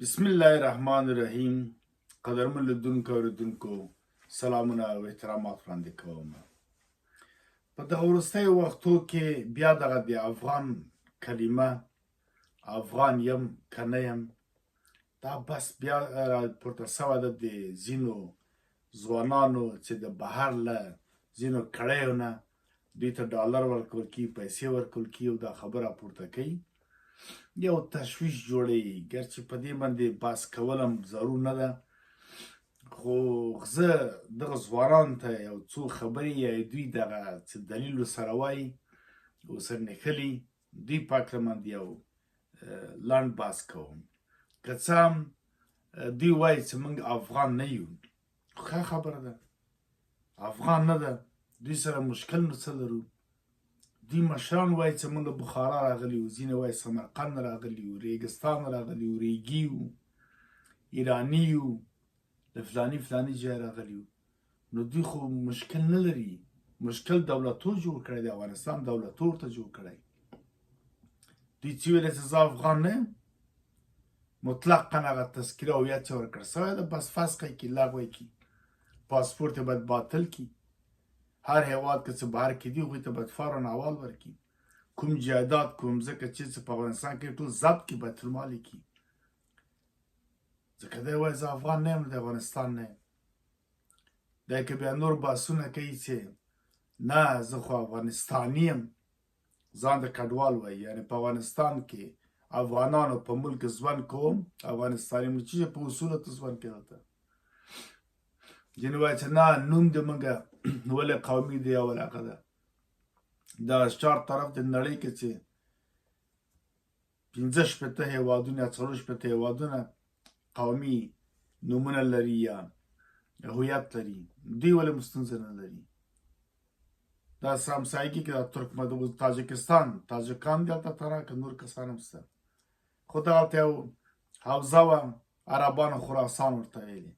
بسم الله الرحمن الرحیم. قدرمن لیدونکو اوریدونکو سلامونه او احترامات وړاندې کوم. په دغه وروستیو وختو کې بیا دغه د افغان کلمه افغان یم که نه یم دا بس بیا راپورته سوی ده د ځینو ځوانانو چې د بهر له ځینو کړیو نه دوی ته ډالر ورکول کېږي، پیسې ورکول کېږي او دا خبره پورته کوي. یو تشویش جوړوي. ګرچې په دې باندې بحث کول هم ضرور نه ده، خو زه دغه ځوانانو ته یو څو خبرې یا دوی دغه څه دلیل ورسره وایي ورسره نښلي دوی په هکله باندې یو لنډ بحث کوم. که څه هم دوی وایي چې موږ افغان نه یو، ښه خبره ده، افغان نه ده، دوی سره مشکل نو څه لرو. دوی مشران وایي چې موږ بخارا راغلي یو، ځینې وایي سمرقند راغلي یو، ریګستان راغلي یو، ریګي یو، ایراني یو، له فلاني فلاني ځای راغلي یو. نو دوی خو مشکل نه لري، مشکل دولتور جوړ کړی دی، افغانستان دولتور ته جوړ کړی. دوی چې ویلی چې زه افغان نه یم مطلقا هغه تذکره هویت چې ورکړل سوی ده بس فسخ یې کړي، لغوه یې کړي، پاسپورت یې باید باطل کړي. هر هیواد که څه بهر کې دي هغوی ته باید فورا احوال ورکړي. کوم جایداد کوم ځمکه چې په افغانستان کې ټول ضبط کړي، بیت المال یې کړي. ځکه دی وایي زه افغان نه یم، د افغانستان نه یم. دی که بیا نور بحثونه کوي چې نه زه خو افغانستاني یم، ځان د کډوال وایي، یعنې په افغانستان کې افغانانو په ملک ژوند کوم، افغانستاني یم چې په اصولو ته ژوند کوي. هلته ځینې وایي چې نه نوم د موږ ولې قومي دی او هغه ده. دغه چار طرف د نړۍ کې چې 50 هیوادونه یا 40 هیوادونه قومي نومونه لري یا هویت لري، دوی ولې ستونزه نه لري. دا همسایګي کې د تاجکستان تاجکان دي هلته ترا که نور کسان هم شته، خو دغلته یو حوزه وه عربانو خراسان ورته ویلي،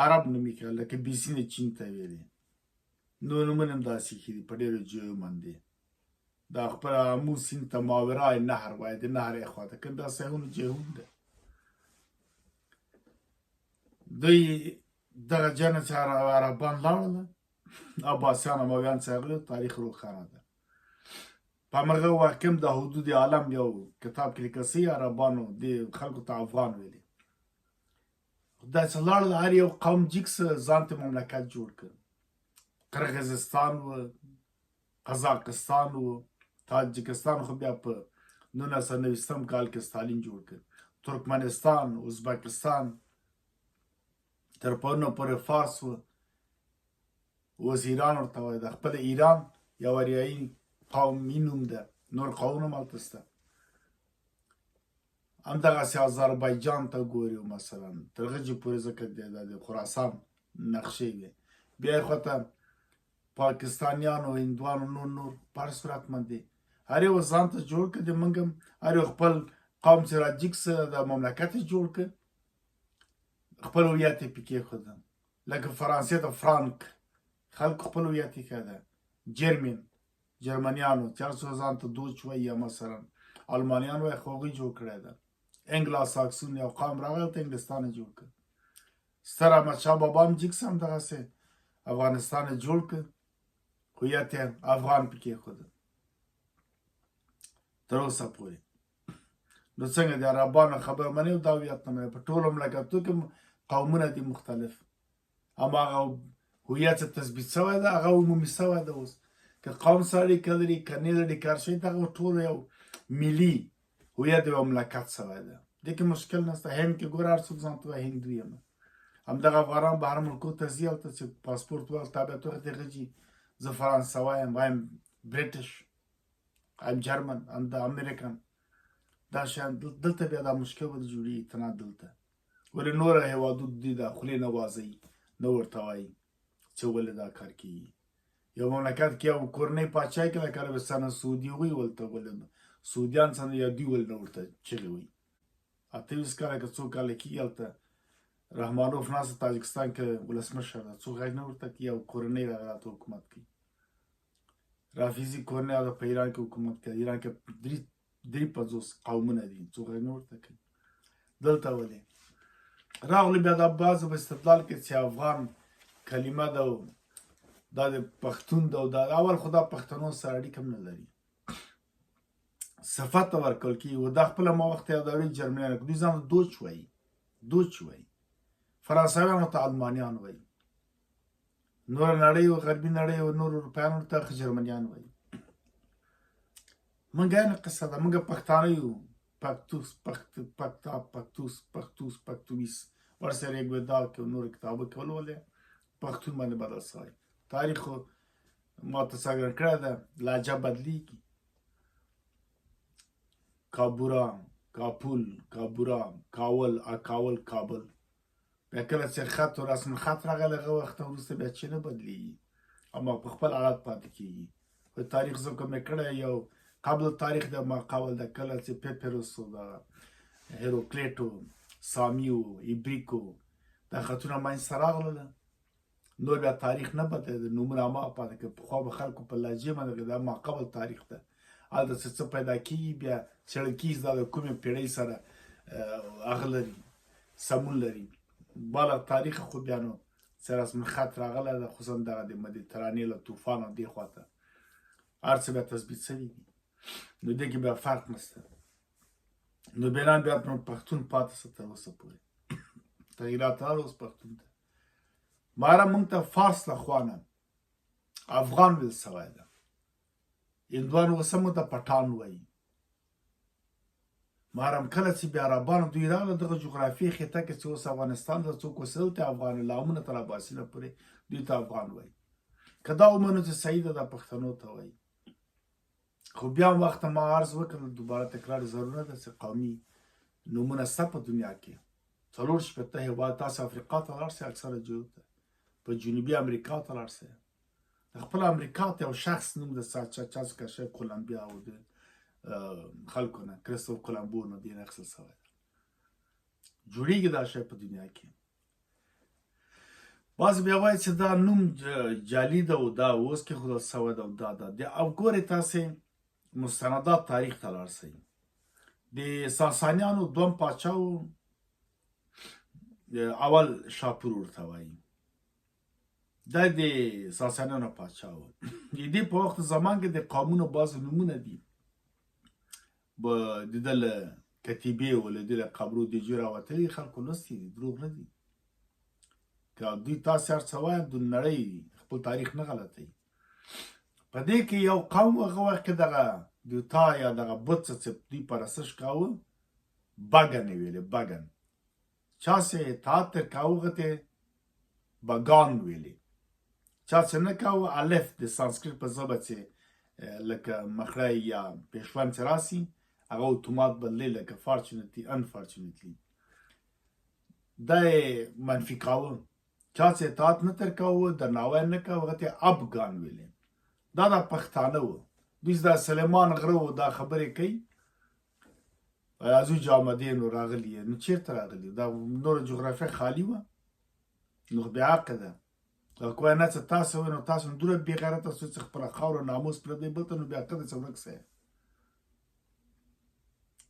عرب نومې کړه، لکه بیسین چین ته ویلي. نور نومونه هم داسې ایښي دي په ډېرو ځایو باندې. دا خپل آمو سیند ته ماورای نهر وایي، د نهر یې خواته که دا سیهونو جهون ده. دوی دغه جنه چې عربان لاړله، عباسیان امویان چې راغلي، تاریخ روښانه ده. په همغه وخت کې هم د حدود عالم یو کتاب کې لیکل سوي عربانو دې خلکو ته افغان ویلي. دا چې لاړل هر یو قوم جګ څه ځان ته مملکت جوړ کړ. قرغیزستان و، قزاقستان و، تاجکستان خو بیا په 1990 کال کې ستالین جوړ کړ. ترکمنستان، ازبکستان، تر پرونه پورې فارس و، اوس ایران ورته وایي. د خپل ایران یو اریایي قومي نوم ده، نور قومونه هم هلته شته. همدغسې آذربایجان ته ګوري مثلا تر غجې پورې، ځکه د خراسان نقشې وې. بیا یې خواته پاکستانیانو، هندوانو، نور په هر صورت باندې هر یو ځان ته جوړ کړه. د موږ هم هر یو خپل قوم چې راجګ څه د مملکت یې جوړ کړ، خپل هویت یې پکې کېښوده. لکه فرانسې ته فرانک، خلکو خپل هویت یې کړی. جرمنیانو چې هر څوک ځان ته دوج وایي، یا مثلا المانیان وایي، خو هغوی جوړ کړی ده. انګلا ساکسون یو قوم راغی هلته انګلستان یې جوړ کړ. ستر احمدشاه بابا هم جګ څه همدغسې افغانستان یې جوړ کړ، هویت یې افغان پکې کېښوده تر اوسه پورې. نو څنګه د عربانو خبره منې او دا هویت نه منې. په ټولو مملکتونو کې قومونه دي مختلف، هماغه هویت چې تثبیت سوی ده هغه عمومي سوی ده. اوس که قوم سره اړیکه لري که نه لري که هر شی، دغه ټول یو ملي هویت د یو مملکت سوی ده. دې کې مشکل نشته. هند کې ګوره هر څوک ځان ته وایي هندو یم. همدغه افغانان بهر ملکونو ته ځي، هلته چې پاسپورت ورکړي تابعیت ورکړي، هغه ځي زه فرانسوی یم، وایم برټش، ایم جرمن، ام د امریکن. دا شیان دلته بیا دا مشکل ولې جوړېږي ته نه دلته. ولې نور هېوادونه دوی د خولې نه وازوي، نه ورته وایي چې ولې دا کار کېږي. یو مملکت کې یو کورنۍ پاچا کې لکه عربستان سعودي، هغوی ولته ولې سعودیان څه یا دوی ولې نه ورته چغې وایي. 28 کاله که څو کاله کېږي هلته رحمانوف ناست تاجکستان کې ولسمشر ده، څوک غږ نه ورته کوي. یو کورنۍ راغله هلته حکومت کوي. رافضي کورنۍ هلته په ایران کې حکومت کوي. ایران کې 53 قومونه دي، څوک غږ نه ورته کوي. دلته ولې راغلو بیا دا بعضو په استدلال کې چې افغان کلمه ده او دا د پښتون ده او دا اول خو دا پښتنو سره اړیکه هم نه لري صفت ته ورکول کېږي و دا خپله ما وخت یادوي جرمنیان دوی ځان دوچ وایي دوچ وایي فرانسویانو ته المانیان وایي نوره نړۍ او غربي نړۍ او نور اروپایانو ته جرمنیان وایي موږ یعنې قصه ده موږ پښتانه یو پښتوس پښتویس ورسره یې ګودا کې نور کتابه کې ولولې پښتون باندې بدل سوی تاریخ ما ته څرګند کړی ده لهجه بدلېږي کابورا کاپول کابورا کاول اکاول کابل بیا کله چې خط و رسم خط راغلی هغه وخت وروسته بیا چې نه بدلېږي اما په خپل حالت پاتې کېږي په تاریخ زه کوم کړی یو قبل تاریخ د ما قول د کله چې پیپروس و د هیروکلیټو سامیو ایبریکو دا خطونه منځته راغلله نور بیا تاریخ نه بدلېده نومونه هماغه پاتې که پخوا به خلکو په لهجې باندې دا ما قبل تاریخ ده هلته چې څه پیدا کېږي بیا څېړل کېږي دا د کومې پیړۍ سره هغه لري سمون لري بالا تاریخ خو بیا نو چې رسم خط راغلی ده خصوصا دغه د مدیترانې له طوفان او دې خواته هر څه بیا تثبیت شوي دي نو دې کې بیا فرق نشته نو بینان بیا پښتون پاتې شه تر اوسه پورې تغییرات راغله اوس پښتون ته ماره موږ ته فارس له خوا نه افغان ویل سوی ده هندوان اوس هم ته پټان وایي مارم کله چې بیا عربانو دوی راغله دغه جغرافیې خطه کې چې اوس افغانستان ته څوک اوسېدل ته افغان لامونه تر عباسینه پورې دوی ته افغان وایي که دا ومنو چې صحیح ده دا پښتنو ته وایي خو بیا هم وخته ما عرض وکړ دوباره تکرار ضرور نه ده چې قومي نومونه شته په دنیا کې 4 هېواد تاسو افریقا ته لاړ شئ اکثره جهو ته په جنوبي امریکا ته لاړ شئ خپل امریکا ته یو شخص نوم د چاسکا شی کولمبیا او د خلکو نه کریستوف کولمبو نه دین اخیستل شوی ده جوړېږي دا شی په دنیا کې بعضې بیا وایي چې دا نوم جعلي ده او دا اوس کېښودل شوی ده او دا او ګورئ تاسې مستندات تاریخ ته لاړ شئ د ساسانیانو دوم پاچا و اول شاپور ورته وایي دا د ساسانیانو پاچا و د دې په وخت زمان کې د قومونو بعضې نومونه دي د ده له کتیبې و له دې له قبرو د جوی راوتلي خلکو لوستي دي دروغ نه دي که دوی تاسې هر څه وایه د نړۍ خپل تاریخ نه غلطوي په دې کې یو قوم هغه وخت کې دغه دوتا یا دغه بت چې دوی پرستش کاوه بګن یې ویلې بګن چا چې اطاعت ترې کاوه هغه ته بګان ویلې چا چې نه کاوه الف د سانسکریت په ژبه چې لکه مخری یا پیشوند چې راسي هغه اتومات بدلې لکه فارچونیټلی انفارچونیټلی دا یې منفي کاوه چا چې اطاعت نه تر کاوه درناوی نه کاوه هغه ته ابګان ویلې دا د پښتانه و دوی دا سلیمان غره و دا خبرې کوي ازو جامدین راغلی نو چیرته راغلی دا نور جغرافیه خالی وه نو بیا حق ده کوی نه چې تاسو وایي نو تاسو دومره بې غیرته سوئ چې خپله خاوره ناموس پردی بل ته نو بیا حق ده چې ورک سئ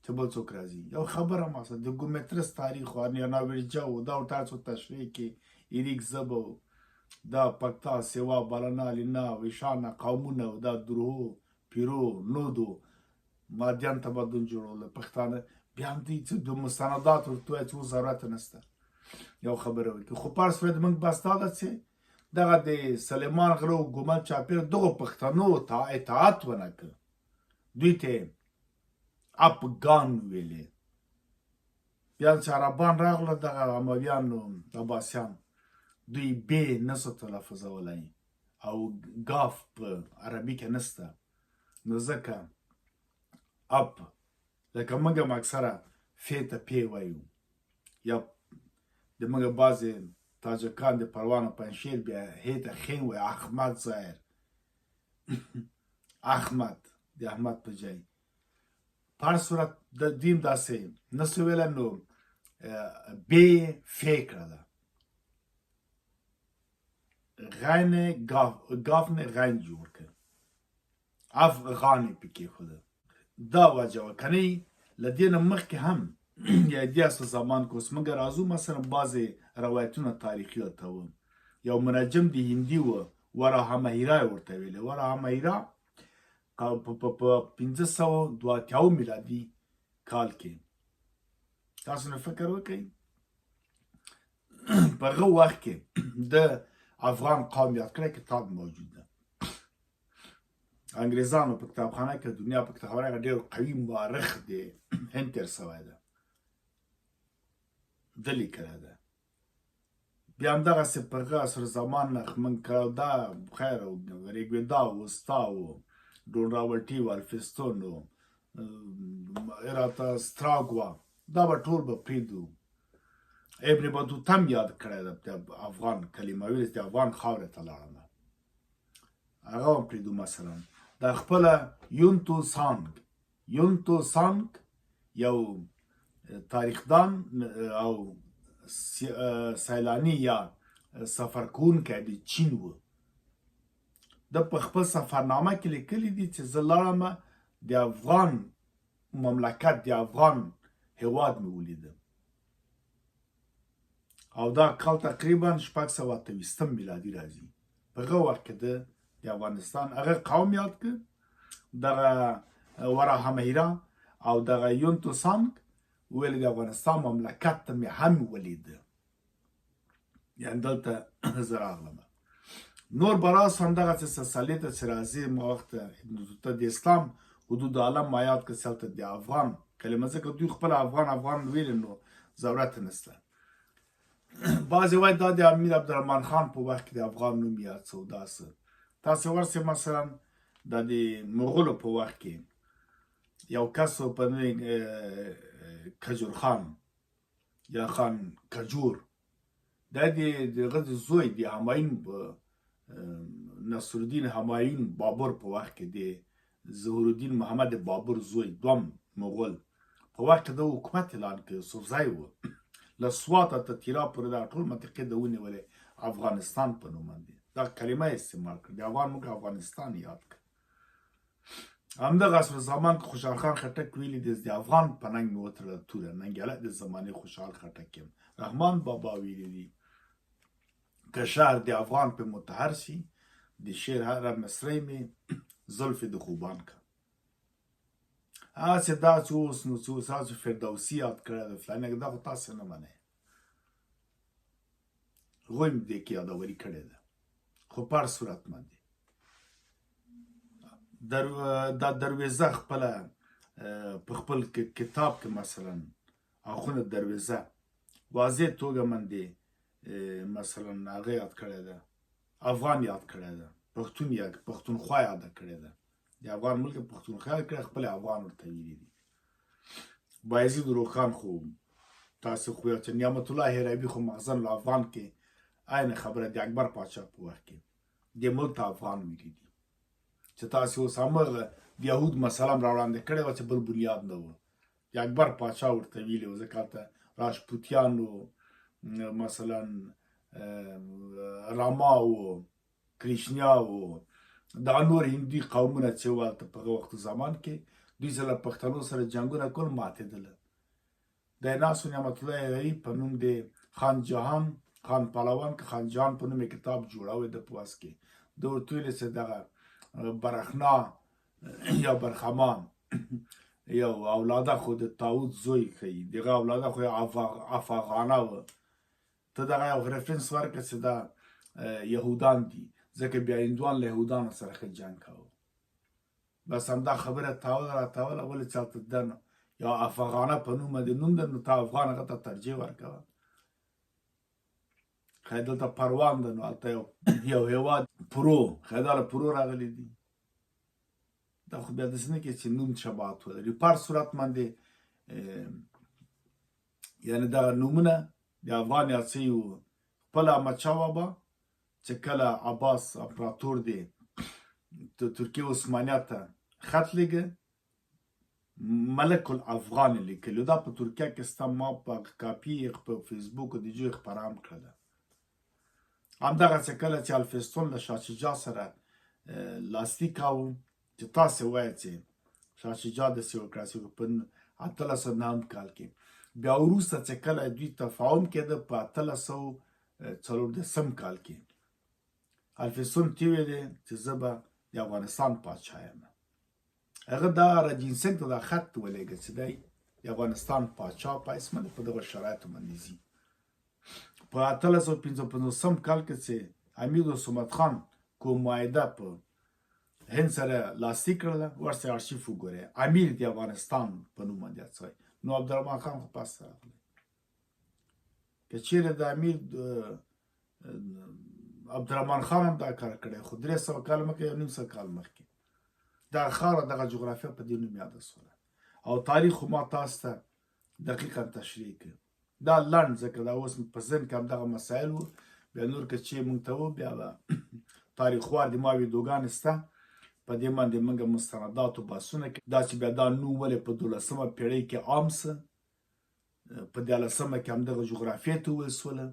چې بل څوک راځي یو خبره ماسه د ګومترس تاریخ و نیاناویرجا و دا و تاسو تشریح کې ایریک زبه و دا پکتا سیوا بالنا لینا ویشانا قومونه و دا دروهو پیرو نودو مادیان تمدن جوړول پښتانه بیا هم دوی چې د مستندات ورته وایي چې اوس ضرورت نشته یو خبره وکړي خو پارس وایي موږ بس دا ده چې دغه د سلیمان غره و ګومل چاپېره دغو پښتنو ته اطاعت ونه کړ دوی ته افغان ویلې بیا چې عربان راغله دغه امویانو عباسیان دوی بې نسو تلفظولی او ګاف په عربي کې نسته نو ځکه اپ لکه موږ هم اکثره فې ته پې وایو یا د موږ بعضې تاجکان د پروان او پنجشیر بیا هې ته خین وایي احمد ظاهر احمد د احمد په ځای په هر صورت د دوی هم داسې نسو ویلی نو بې فې کړله غین گاف نه غین جوړ کړ افغان یې پکې خوده دا وجه وه کنی له دې نه مخکې هم یا دیاسه زمان که اوس موږ راځو مثلا بعضې روایتونه تاریخي ورته و یو منجم د هندي و وراها مهیرا یې ورته ویلې وراها مهیرا په 1582 میلادي کال کې تاسو نه فکر وکړئ په هغه وخت کې د افغان قوم یاد کړی کتاب موجود ده انګریزانو په کتابخانه کې دنیا په کتابخانه کې ډېر قوي مورخ دی هند تېر سوی ده ده لیکلی ده بیا همدغسې په هغه عصر زمان نه موږ دا خیر ریګویدا و وستا و ډون راولټي و الفستون و راته ستراګوا دا به ټول به پرېږدو ابن بطوطه هم یاد کړی ده د افغان کلمه ویلې د افغان خاورې ته لاړم هغه هم پرېږدو مثلا د خپله یونتو سانګ یو تاریخدان او سیلانی یا سفر کوونکی د چین و د په خپل سفرنامه کې لیکلي دي چې زه لاړم د افغان مملکت د افغان هیواد مې ولیده او دا کال تقریبا 628 میلادي راځي په هغه وخت کې د افغانستان هغه قوم یاد کړ دغه وراها مهیرا او دغه یونتو سانګ ویل د افغانستان مملکت ته مې هم ولیده یعنې دلته زه راغلم نور به راسو همدغسې سلسلې ته چې راځي ما وخت ابن بطوطه د اسلام حدود عالم ما یاد کړ چې هلته د افغان کلمه ځکه دوی خپل افغان ویلې نو ضرورت نشته بعضې وایي دا د امیر عبدالرحمن خان په وخت کې د افغان نوم یاد څه و داسې تاسې ورسئ مثلا دا د مغولو په وخت کې یو کس و په نوم کجور خان یا خان کجور دا د هغه د زوی د همایون نصرالدین همایون بابر په وخت کې د ظهورالدین محمد بابر زوی دوم مغول په وخت کې د حکومت اعلان کړ یوسفزی و له سواته تر تیرا پورې دا ټول منطقې د ونیولې افغانستان په نوم باندې دا کلمه استعمال کړ د افغان موږ افغانستان یاد کړ همدغه عصر زمان که خوشحال خان خټک ویلي دي د افغان په ننګ مې وتړله توره ننګیاله د زمانې خوشحال خټک یم رحمان بابا ویلي دي که شهر د افغان په متحر شي د شعر هره مصرۍ مې زلفې د خوبان که هسې دا چې اوس نو چې اوس هسې فردوسي یاد کړی ده فلاني دا خو تاسې نه منئ هغوی مې دې کې یادوري کړې ده خو په هر صورت باندې دا درویزه خپله په خپل کتاب کې مثلا اخونه درویزه واضح توګه باندې مثلا هغه یاد کړی ده افغان یاد کړی ده پښتونخوا یاده کړې ده د افغان ملک پښتونخوا یاد کړی خپل افغان ورته ویلي دي بایزید روخان خو تاسو خو چې نعمت الله هرابي خو مخزن افغان کې عین خبره د اکبر پاچا په وخت کې د ملک ته افغان ویلي دي چې تاسو اوس همغه د یهود مسله راوړاندې کړې وه چې بل بنیاد نه و د اکبر پاچا ورته ویلي و ځکه هلته راشپوتیان و مثلا راما و کریشنیا و دا نور هندي قومونه چې وه هلته په هغه وخت زمان کې دوی سره پښتنو سره جنګونه کول ماتېدله د ناسو نعمت الله هرایي په نوم د خان جهان خان پهلوان که خان جهان په نوم کتاب جوړوی ده په وس کې ده ورته ویلې چې دغه برخنا یا برخمان یو اولاده خو د طاووس زوی ښیي دغه اولاده خو افغانه وه ته دغه یو رفرنس ورکړه چې دا یهودان دي ځکه بیا هندوان له یهودانو سره ښه جنګ کوه بس همدا خبره تاوله راتاوله ولې چې هلته ده نو یا افغانه په نوم باندې نوم ده نو تا افغان هغه ته ترجیح ورکوه ښایي دلته پروان ده نو هلته یو هېواد پرو ښایي دا له پرو راغلي دي دا خو بیا داسې نه کې چې نوم شباهت ولري په هر صورت باندې یعنې دغه نومونه د افغان یاد شوي وو خپله احمدشاه بابا چې کله عباس امپراتور دی ترکیه عثمانیه ته خط لیږه ملک الافغان یې لیکلي دا په ترکیه کې ستا ما په کاپي په فیسبوک د جو خپره هم کړله همدغسې کله چې الفستون له شاه شجاع سره لاسلیک کاوه چې تاسې وایه چې شاه شجاع داسې وکړه چې په 1809 کال کې بیا وروسته چې کله دوی تفاهم کېده په 1814 کال کې الفیسون ته ویلې چې زه به د افغانستان پاچا یم. هغه دا رجین سنګ ته دا خط ولېږه چې دی د افغانستان پاچا په حیث باندې په دغه شرایطو باندې ځي. په 1855 کال کې چې امیر دوست خان کوم معاهده په هند سره لاسلیک کړله ورسره ارشیف وګورئ امیر د افغانستان په نوم باندې یاد شوی. نو عبدالرحمن خان خو پاس راغلی که چیرې د امیر عبدالرحمن خان هم دا کار کړی خو 300 کال مخکې یا 900 کال مخکې دغه خاوره دغه جغرافیه په دې نوم یاده شوله او تاریخ خو ما تاسو ته دقیقا تشریح کړ. دا لنډ ځکه دا اوس په ذهن کې همدغه مسایل وو بیا نور که چې موږ ته وو بیا به تاریخوار د ما ویډیوګانې شته په دې باندې موږ مستندات او بحثونه کوي دا چې بیا دا نوم ولې په 12مه پیړۍ کې عام شه په 14مه کې همدغه جغرافیې ته وویل شوله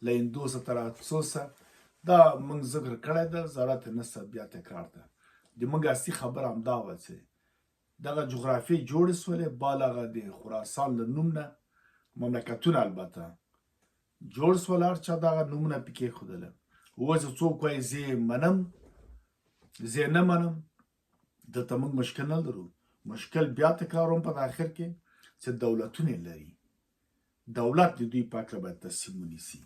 له هندوسه تر اکسوسه دا موږ ذکر کړی ده ضرورت یې نشته بیا تکرار ده. د موږ اصلي خبره همدا وه چې دغه جغرافیې جوړې شولې بالغه د خراسان له نوم نه مملکتونه البته جوړ شول هر چا دغه نومونه پکې ایښودله. اوس څوک وایي زه یې منم زه یې نه منم دلته موږ مشکل نه لرو. مشکل بیا تکراروم په آخر کې چې دولتونه لري دولت د دوی په هکله باید تصمیم ونیسي.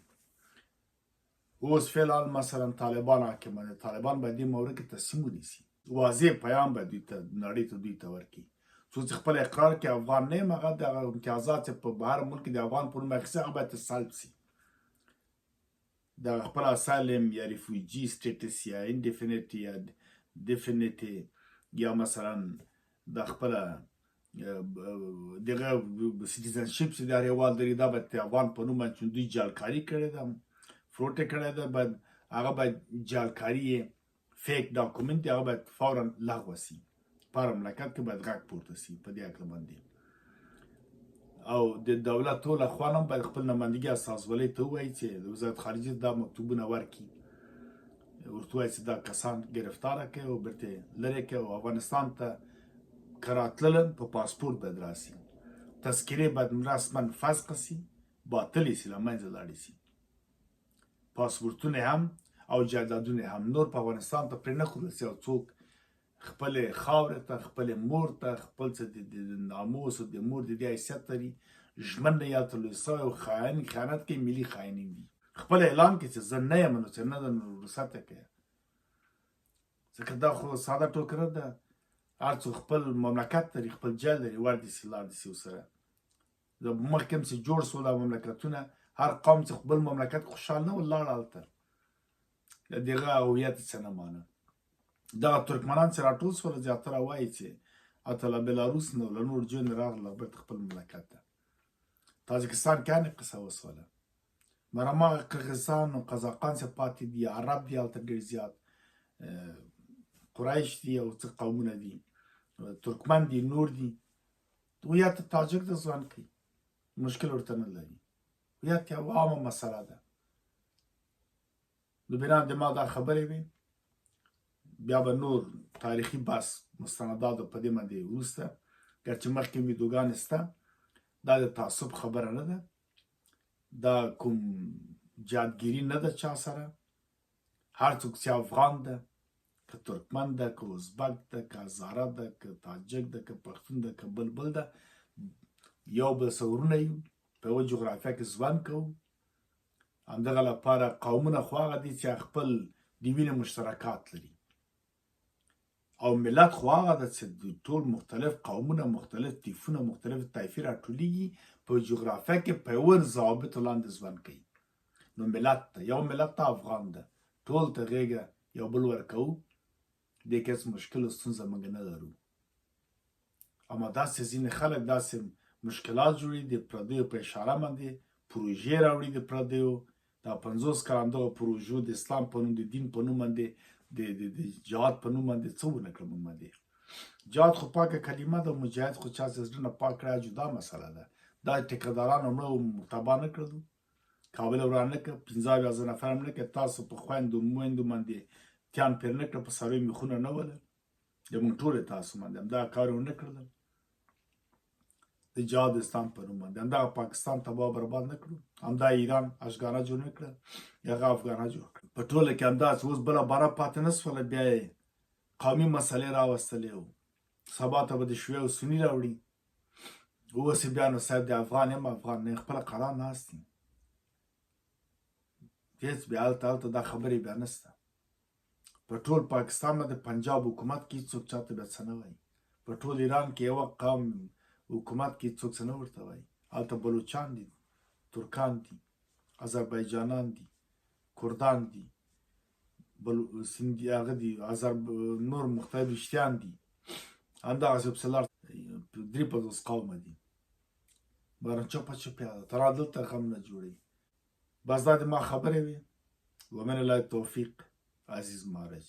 اوس فعلا مثلا طالبان حاکمان دي طالبان باید دې مورد کې تصمیم ونیسي واضح پیام باید دوی ته نړۍ ته دوی ته ورکړي څوک چې خپل اقرار کوي افغان نه یم هغه دغه امتیازات چې په بهر ملک د افغان په نوم اخیستي هغه باید سلب شي دغه خپل اسایلم یا ریفوجي سټیټس یا انډیفینیټ یا ډیفینیټ یا مثلا د خپل دغه سټیزنشپ چې د هېواد لري دا باید د افغان په نوم باندې دوی جعلکاري کړې ده فروټ یې کړی ده باید هغه باید جعلکاري یې فیک ډاکومنټ هغه باید فورا لغوه شي په هر مملکت کې باید غږ پورته شي په دې هکله باندې او د دولت ټول اخوان هم باید خپل نمایندګي استازولۍ ته ووایي چې د وزارت خارجه دا مکتوبونه ورکړي ورته ووایي چې دا کسان ګرفتاره کړي او بیرته لرې کړي او افغانستان ته که راتلل په پاسپورټ باید راسي تذکرې باید رسما فسخ شي باطلې شي له منځه لاړې شي پاسپورتونه هم او جایدادونه هم نور په افغانستان ته پرې نه ښودل شي او څوک خپلې خاورې ته خپلې مور ته خپل څه د ناموس او د مور د دې حیثیت لري ژمن نه یا تلوي شوی او خیانت کوي ملي خاینین دي خپل اعلان کوي چې زه نه یم نو چې نه ده نو رخصت یې کوي ځکه دا خو ساده ټوکره ده هر څوک خپل مملکت لري خپل جال لري ور دي سي لاړ دي سي ورسره د مخکې هم چې جوړ شول دا مملکتونه هر قوم چې خپل مملکت خوشحال نه ولاړ هلته د دغه هویت څه نه مانه دغه ترکمنان چې راټول شول زیاتره وایي چې حتی له بلاروس نه له نور جون راغله بیرته خپل مملکت ته تاجکستان کې هم قصه وشوله مر هماغه قرغیزستان او قزاقان چې پاتې دي عرب دي هلته ډېر زیات قریش دي او څه قومونه دي ترکمن دي نور دي هویت تاجک ته ځوان کوي مشکل ورته نه لري هویت یو عامه مسله ده نو بنا د ما دا خبرې وي بیا به نور تاریخي بحث مستنداتو په دې باندې وروسته ګرچې مخکې ویډیوګانې شته دا د تعصب خبره نه ده دا کوم جادګیري نه ده چا سره هر څوک چې افغان ده که ترکمن ده که ازبک ده که هزاره ده که تاجک ده که پښتون ده که بل ده یو بل سرونه یو په یوه جغرافیه کې ژوند کوو همدغه لپاره قومونه خو هغه دي چې خپل د وینې مشترکات لري او ملت خو هغه ده چې ټول مختلف قومونه مختلف تیفونه مختلف طایفې راټولیږي په جغرافیه کې په یوه ضوابطو لاندې ژوند کوي نو ملت ته یو ملت ته افغان ده ټول ته غېږه یو بل ورکوو دې کې هېڅ مشکل او ستونزه موږ نه لرو اما داسې ځینې خلک داسې مشکلات جوړوي د پردیو په اشاره باندې پروژې راوړي د پردیو دا 50 کلن دغه پروژو د اسلام په نوم د دین په نوم باندې د جهاد په نوم باندې څه ونه کړه موږ باندې جهاد خو پاکه کلمه ده مجاهد خو چا چې زړه نه پاک کړی جدا مسله ده دا ټیکهداران مړه تباه نه کړلو کابل وران نه کړه 15,000 نفر هم نه کړه تاسو په خویندو مویندو باندې تیان پیر نه کړه په څارویو میخونه نه وله د موږ ټولې تاسو باندې همدغه کار یې ونه کړل د جهاد اسلام په نوم باندې همدغه پاکستان تباه برباد نه کړو، همدا ایران اشغانه جوړ نه کړه، هغه افغانه جوړ کړه. په ټوله کې همداسې اوس بله بره پاتې نه شوله، بیا یې قومي مسلې راوستلې وو. سبا ته به د شیعه او سني راوړي. اوس یې بیا نو صاحب د افغان یم افغان نه خپله قلا ناست یم. هېڅ بیا هلته دا خبرې بیا نشته. په ټول پاکستان باندې پنجاب حکومت کې هېڅوک چاته بیا څه نه وایي. په ټول ایران کې یوه قوم حکومت کې څوک څه نه ورته وایي. هلته بلوچان دي، ترکان دي، آذربایجانان دي، کردان دي، سندي هغه دي، نور مختلف رشتیان دي، همدغسې پسې لاړ 53 قومه دي. باران چپه چپه تر دلته غم نه جوړوي. بس دا د ما خبرې وې. ومن الله التوفیق عزیز مارج.